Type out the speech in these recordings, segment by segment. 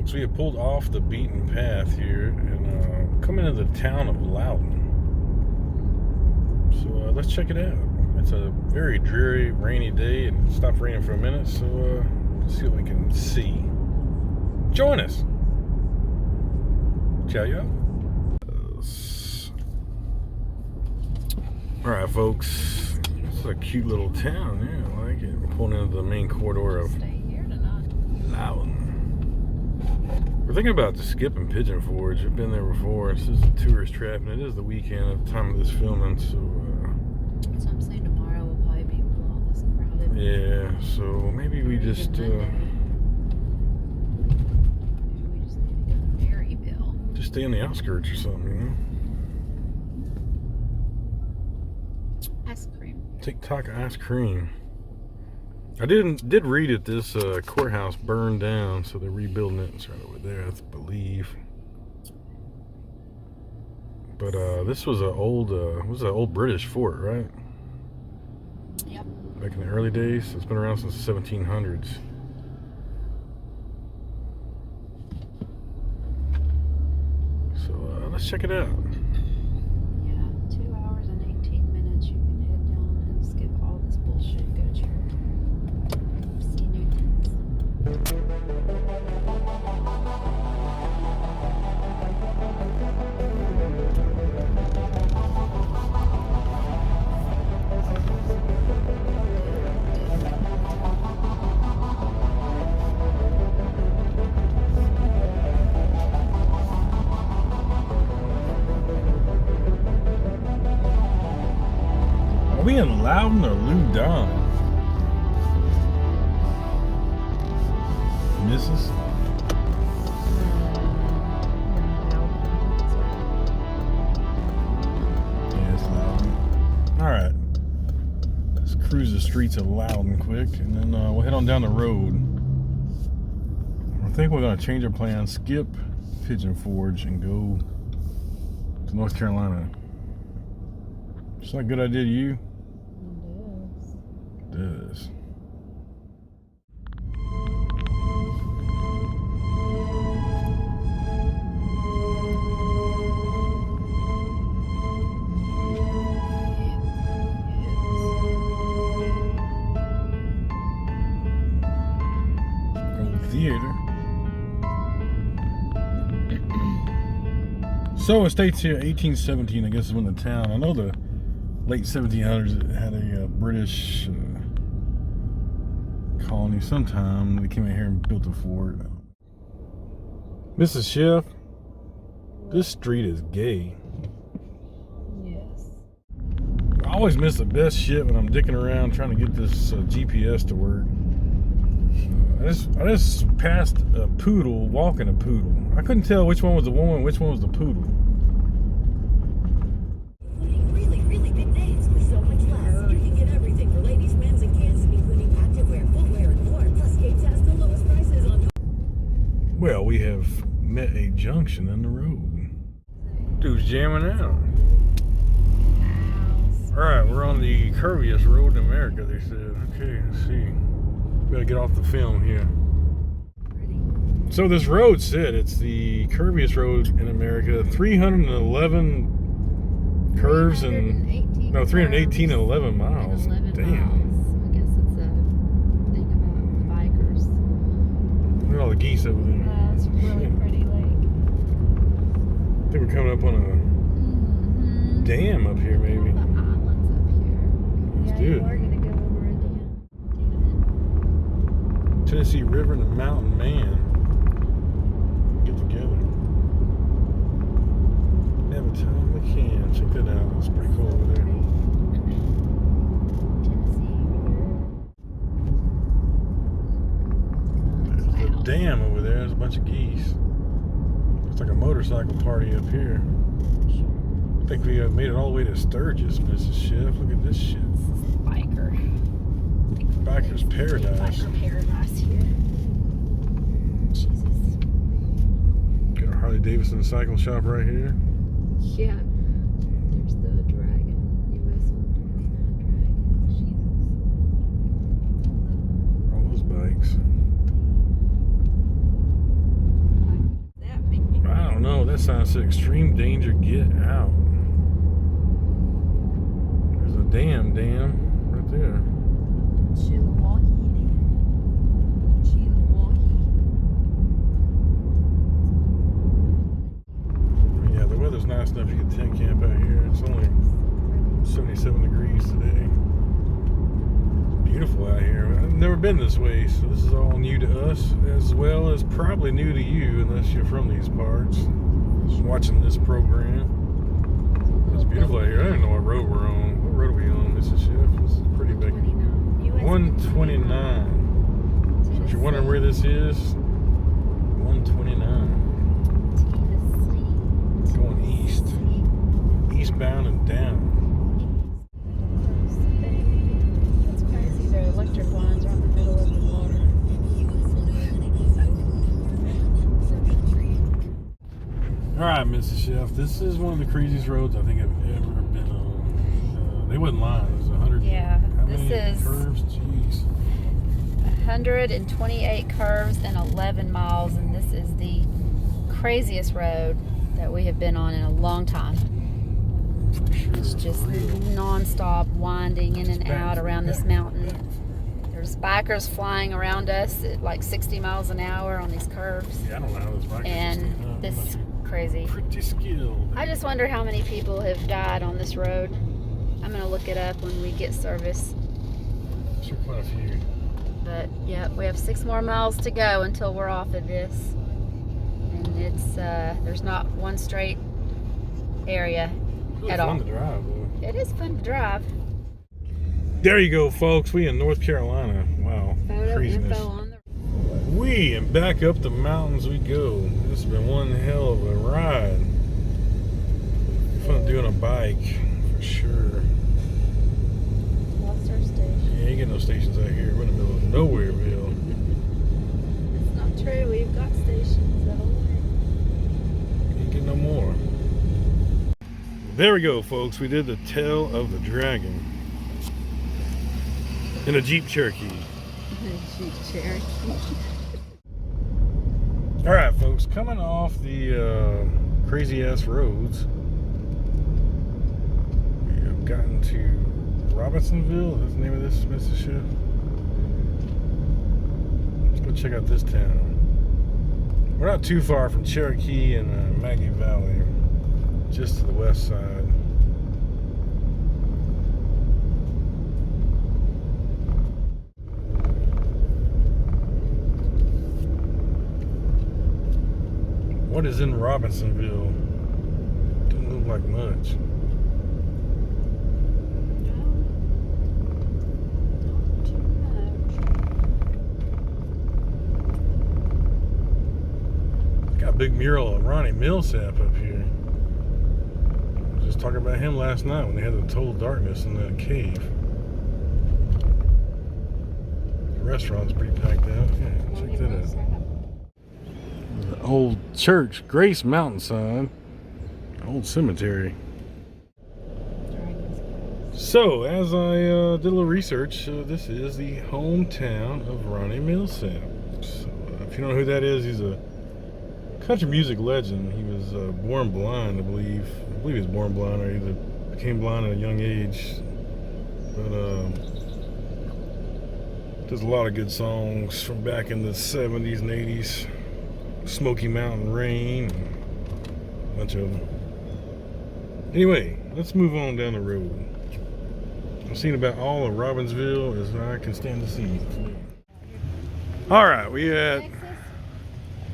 So we have pulled off the beaten path here and coming into the town of Loudon. So let's check it out. It's a very dreary, rainy day, and it stopped raining for a minute, so let's see what we can see. Join us! Ciao, y'all. Alright, folks. It's a cute little town, yeah, I like it. We're pulling into the main corridor of Loudon. We're thinking about just skipping Pigeon Forge. We've been there before. This is a tourist trap, and it is the weekend at the time of this filming, so so I'm saying tomorrow will probably be all this crowded. yeah, so maybe we just Maybe we just need to go to Maryville. just stay on the outskirts or something, you know? Ice cream. TikTok ice cream. I did read it. This courthouse burned down, so they're rebuilding it. It's right over there, I believe. But this was an old British fort, right? Yep. Back in the early days. It's been around since the 1700s. So let's check it out. Yeah, 2 hours and 18 minutes. You can head down and skip all this bullshit and go to church. See new things. Are we in Loudon or Loudon? Mrs. Yeah, it's Loudon. Alright. Let's cruise the streets of Loudon quick, and then we'll head on down the road. I think we're going to change our plan, skip Pigeon Forge, and go to North Carolina. Is that a good idea to you? It is. Old theater. So it states here 1817, I guess, is when the town. I know the late 1700s it had a British colony sometime. They came in here and built a fort. Mrs. Schiff, this street is gay. Yes. I always miss the best shit when I'm dicking around trying to get this GPS to work. I just passed a poodle walking a poodle. I couldn't tell which one was the woman, which one was the poodle. Really, really big names for so much less. You can get everything for ladies, men's, and kids, including activewear, footwear, and more. Plus, Gates has the lowest prices on. Well, we have met a junction in the road. Dude's jamming out. Alright, we're on the curviest road in America, they said. Okay, let's see. We gotta get off the film here. So this road said it's the curviest road in America. 311 curves and 318 and 11 miles. Damn. Miles. I guess it's a thing about bikers. Look at all the geese over there. It's a really pretty lake. I think we're coming up on a dam up here, maybe. All the islands up here. Let's do Yeah, you it. are gonna go over a dam. Tennessee River and the Mountain Man get together. Every time we can. Check that out. It's pretty cool over there. There's a dam over there. There's a bunch of geese. It's like a motorcycle party up here. I think we have made it all the way to Sturgis, Mrs. Schiff. Look at this shit. Biker. Biker's paradise. Biker paradise here. Jesus. Got our Harley Davidson cycle shop right here. Yeah. There's the dragon. US 129 dragon. Jesus. All those bikes. don't know. That sign said extreme danger, get out. There's a dam right there. Chilliwackee Dam. Chilliwackee. Yeah, the weather's nice enough you can tent camp out here. It's only 77 degrees today. Beautiful out here. I've never been this way, so this is all new to us, as well as probably new to you, unless you're from these parts, watching this program. It's beautiful out here. I don't know what road we're on. What road are we on, Mrs. Schiff? This is pretty big. 129. So if you're wondering where this is, 129. Going east. Eastbound and down. That's crazy. The electric lines are in the middle of the water. Alright, Mrs. Chef, this is one of the craziest roads I think I've ever been on. They wouldn't lie. There's 100. Yeah, How this many is curves? Jeez. 128 curves and 11 miles, and this is the craziest road that we have been on in a long time. For sure. It's just non-stop winding in and out around this mountain. There's bikers flying around us at like 60 miles an hour on these curves. Yeah, I don't know how those bikers And stand up. this They must is be crazy. pretty skilled. I just wonder how many people have died on this road. I'm gonna look it up when we get service. I'm sure quite a few. But yeah, we have 6 more miles to go until we're off of this. And it's there's not one straight area Really at fun all. to drive, though. It is fun to drive. There you go, folks. We in North Carolina. Wow. Photo Craziness. info on the We and back up the mountains we go. This has been one hell of a ride. Fun doing a bike, for sure. Lost our station. Yeah, you get no stations out here. We're in the middle of Nowhereville. It's not true. We've got stations the whole way. Can't get no more. There we go, folks. We did the Tail of the Dragon in a Jeep Cherokee. Jeep Cherokee. All right, folks. Coming off the crazy ass roads, we have gotten to Robbinsville. Is that the name of this, Mrs. Schiff? Let's go check out this town. We're not too far from Cherokee and Maggie Valley, just to the west side. What is in Robbinsville? Doesn't look like much. Got a big mural of Ronnie Millsap up here. I was just talking about him last night when they had the total darkness in that cave. The restaurant's pretty packed out. Yeah, check that out. The old church, Grace Mountainside. Old cemetery. So, as I did a little research, this is the hometown of Ronnie Millsap. So, if you don't know who that is, he's a country music legend. He was born blind, I believe. I believe he was born blind, or either became blind at a young age. But does a lot of good songs from back in the 70s and 80s. Smoky Mountain Rain, a bunch of them. Anyway, let's move on down the road. I've seen about all of Robbinsville as I can stand to see. All right, we at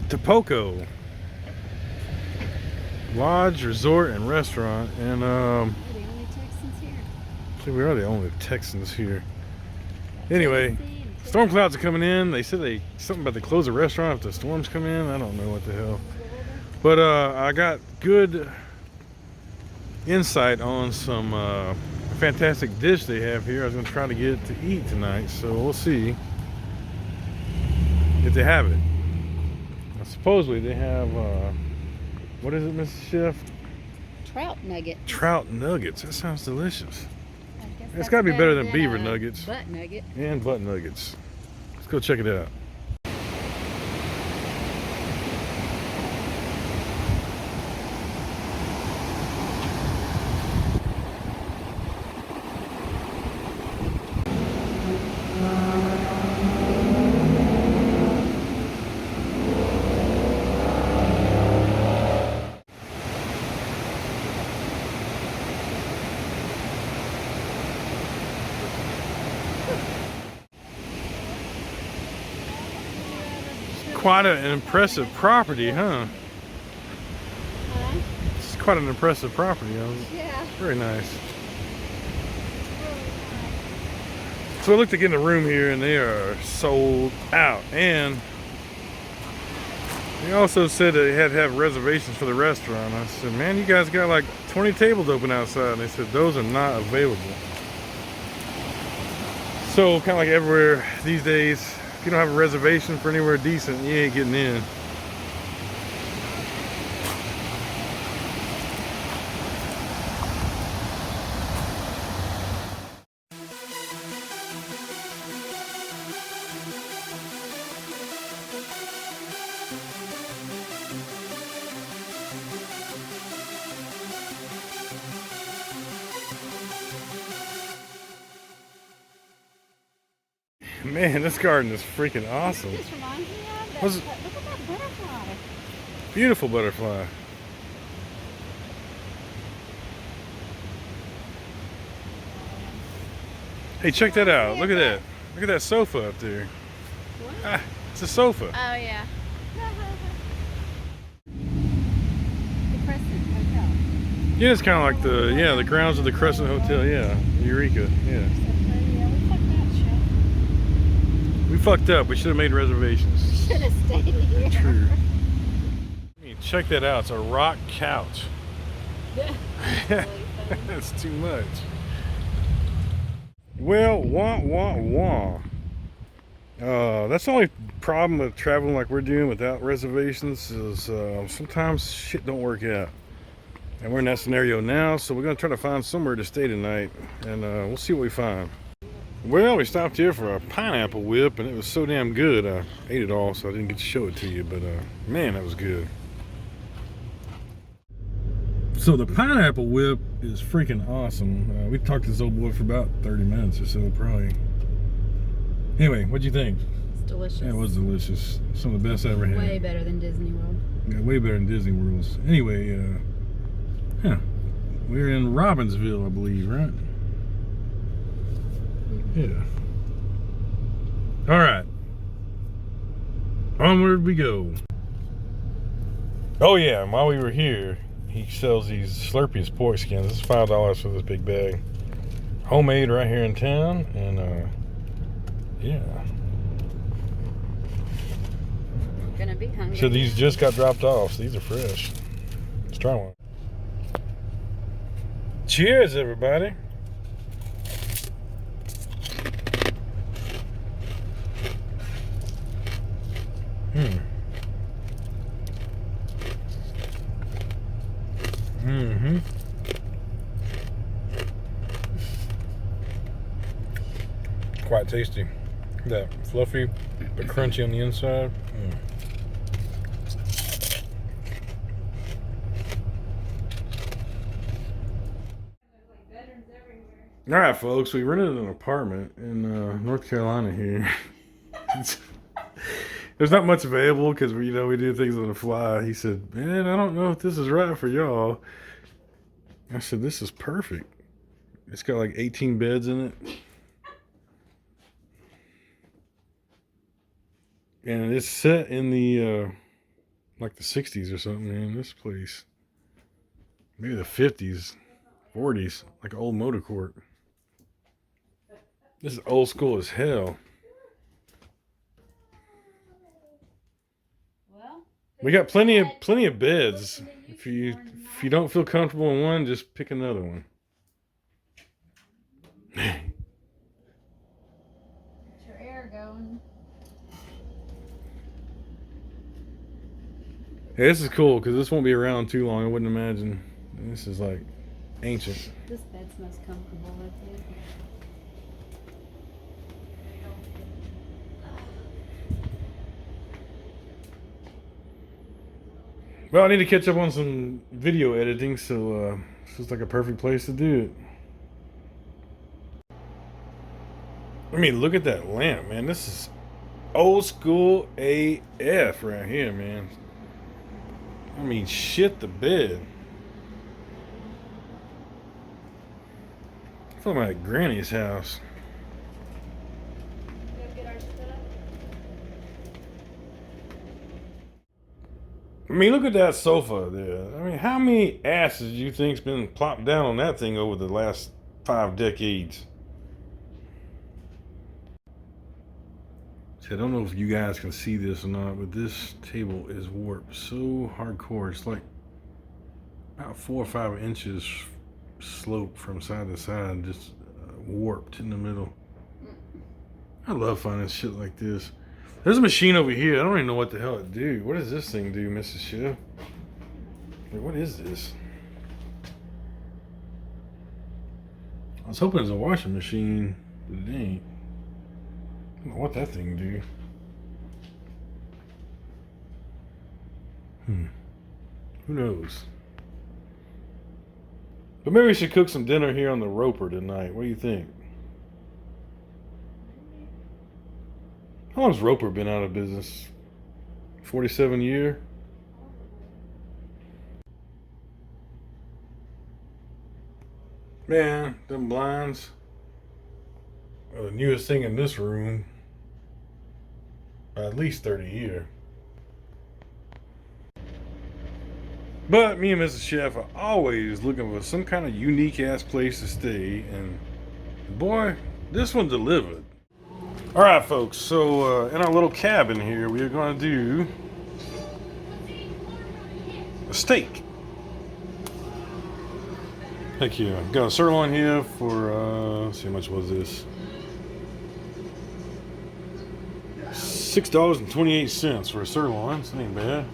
Topoco Lodge, Resort, and Restaurant, and We're the only Texans here. see, we are the only Texans here. Anyway, storm clouds are coming in. They said something about they close the restaurant if the storms come in. I don't know what the hell. But I got good insight on some fantastic dish they have here. I was going to try to get to eat tonight, so we'll see if they have it. Now, supposedly they have, what is it, Mrs. Chef? Trout nugget. Trout nuggets. That sounds delicious. I guess It's that's got to be better than a beaver nuggets. Butt nugget. And butt nuggets. Let's go check it out. quite an impressive property, huh? Huh? It's quite an impressive property. Yeah. Very nice. So I looked to get in a room here, and they are sold out. And they also said they had to have reservations for the restaurant. I said, man, you guys got like 20 tables open outside. And they said those are not available. So kind of like everywhere these days, if you don't have a reservation for anywhere decent, you ain't getting in. Man, this garden is freaking awesome. This reminds me of that. What's Look at that butterfly. Beautiful butterfly. Hey, check that out. Look at that. Look at that sofa up there. What? Ah, it's a sofa. Oh, yeah. The Crescent Hotel. Yeah, it's kind of like the grounds of the Crescent Hotel. Yeah, Eureka. Yeah. We fucked up. We should have made reservations. Should have stayed here. True. I mean, check that out. It's a rock couch. That's too much. Well, wah. That's the only problem with traveling like we're doing without reservations is sometimes shit don't work out. And we're in that scenario now, so we're going to try to find somewhere to stay tonight, and we'll see what we find. Well, we stopped here for a pineapple whip, and it was so damn good. I ate it all, so I didn't get to show it to you, but man, that was good. So the pineapple whip is freaking awesome. We talked to this old boy for about 30 minutes or so, probably. Anyway, what'd you think? It's delicious. Yeah, it was delicious. Some of the best I ever had. Way better than Disney World. Yeah, way better than Disney World's. Anyway, we're in Robbinsville, I believe, right? Yeah. All right. Onward we go. Oh yeah, and while we were here, he sells these Slurpees pork skins. It's $5 for this big bag. Homemade right here in town, and yeah. Gonna be hungry. So these just got dropped off. So these are fresh. Let's try one. Cheers, everybody. Quite tasty. That fluffy but crunchy on the inside. All right, folks, we rented an apartment in North Carolina here. There's not much available because we do things on the fly. He said, man, I don't know if this is right for y'all. I said, this is perfect. It's got like 18 beds in it. And it's set in the, like the 60s or something, man. This place. Maybe the 50s, 40s, like an old motor court. This is old school as hell. We got plenty of beds. If you don't feel comfortable in one, just pick another one. Get your air going. Hey, this is cool because this won't be around too long. I wouldn't imagine. This is like ancient. This bed's most comfortable, I think. Well, I need to catch up on some video editing, so this is like a perfect place to do it. I mean, look at that lamp, man. This is old school AF right here, man. I mean, shit the bed. I feel like my granny's house. mean, look at that sofa there. I mean, how many asses do you think's been plopped down on that thing over the last 5 decades? See, I don't know if you guys can see this or not, but this table is warped so hardcore. It's like about 4 or 5 inches slope from side to side, just warped in the middle. I love finding shit like this. There's a machine over here. I don't even know what the hell it do. What does this thing do, Mrs. Chef? Like, what is this? I was hoping it was a washing machine, but it ain't. I don't know what that thing do. Who knows? But maybe we should cook some dinner here on the Roper tonight. What do you think? How long's Roper been out of business? 47 year? Man, them blinds are the newest thing in this room. At least 30 year. But me and Mrs. Chef are always looking for some kind of unique ass place to stay, and boy, this one delivered. All right, folks, so in our little cabin here, we are going to do a steak. Heck yeah. Got a sirloin here for, let's see, how much was this? $6.28 for a sirloin. That ain't bad.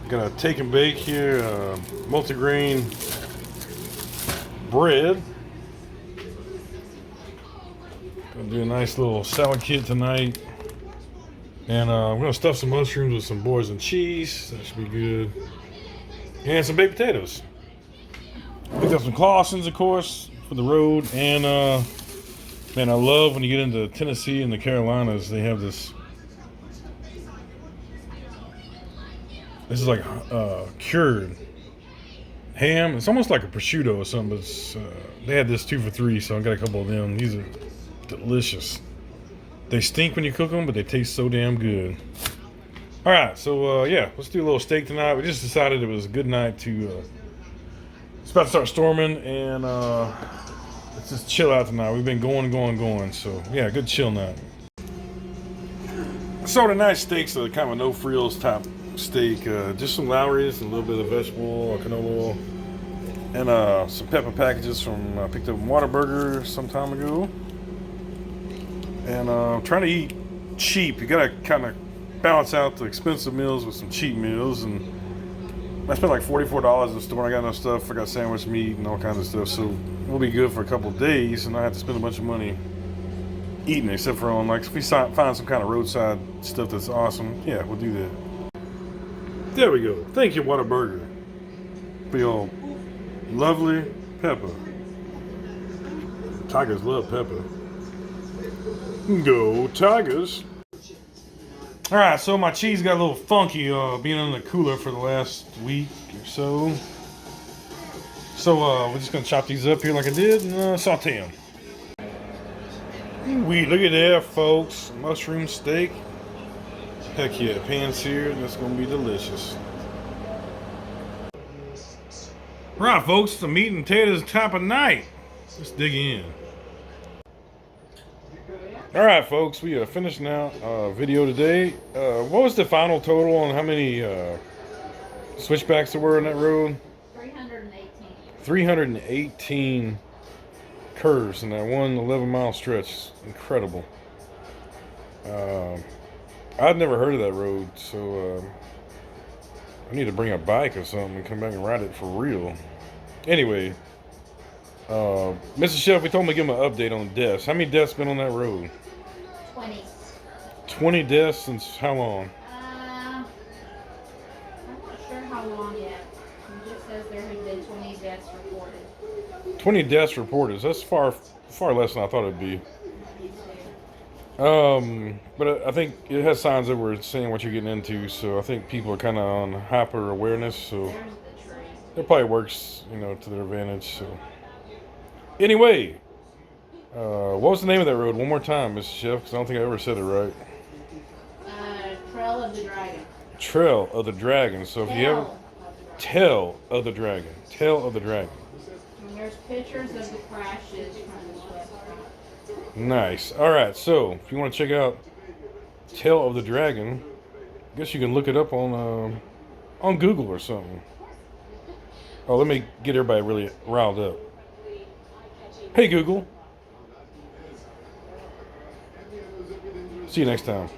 Got a take and bake here, multigrain bread. Gonna do a nice little salad kit tonight. And we're gonna stuff some mushrooms with some boys and cheese. That should be good. And some baked potatoes. Picked up some Clausens, of course, for the road. And man, I love when you get into Tennessee and the Carolinas, they have this. This is like cured ham. It's almost like a prosciutto or something. But it's, they had this 2 for $3, so I got a couple of them. These are delicious. They stink when you cook them, but they taste so damn good. All right, so yeah, let's do a little steak tonight. We just decided it was a good night to. It's about to start storming, and let's just chill out tonight. We've been going. So yeah, good chill night. So tonight's steaks are kind of a no frills type steak. Just some Lowry's, and a little bit of vegetable or canola oil, and some pepper packages from picked up Whataburger some time ago. And trying to eat cheap. You gotta kind of balance out the expensive meals with some cheap meals. And I spent like $44 at the store. I got enough stuff. I got sandwich meat and all kinds of stuff. So we'll be good for a couple of days, and I have to spend a bunch of money eating, except for on like if we find some kind of roadside stuff that's awesome. Yeah, we'll do that. There we go. Thank you, Whataburger, for your lovely pepper. Tigers love pepper. Go Tigers. Alright, so my cheese got a little funky being in the cooler for the last week or so. So we're just going to chop these up here like I did and saute them. Look at that, folks. Mushroom steak. Heck yeah, pan seared. That's going to be delicious. Alright, folks, the meat and potatoes type of night. Let's dig in. All right, folks, we are finishing out video today. What was the final total on how many switchbacks there were on that road? 318. 318 curves in that one 11-mile stretch. Incredible. I'd never heard of that road, so I need to bring a bike or something and come back and ride it for real. Anyway, Mrs. Chef, we told him to give him an update on the deaths. How many deaths been on that road? 20. 20 deaths since how long? I'm not sure how long yet. It just says there have been 20 deaths reported. 20 deaths reported. That's far less than I thought it'd be. But I think it has signs that we're seeing what you're getting into, so I think people are kind of on hyper awareness, so There's the tree. it probably works, to their advantage. So anyway, what was the name of that road? One more time, Mr. Chef, because I don't think I ever said it right. Trail of the Dragon. Trail of the Dragon. So if you have Tail of the Dragon. Tail of the Dragon. And there's pictures of the crashes from this restaurant. Nice. Alright, so if you want to check out Tail of the Dragon, I guess you can look it up on Google or something. Oh, let me get everybody really riled up. Hey Google. See you next time.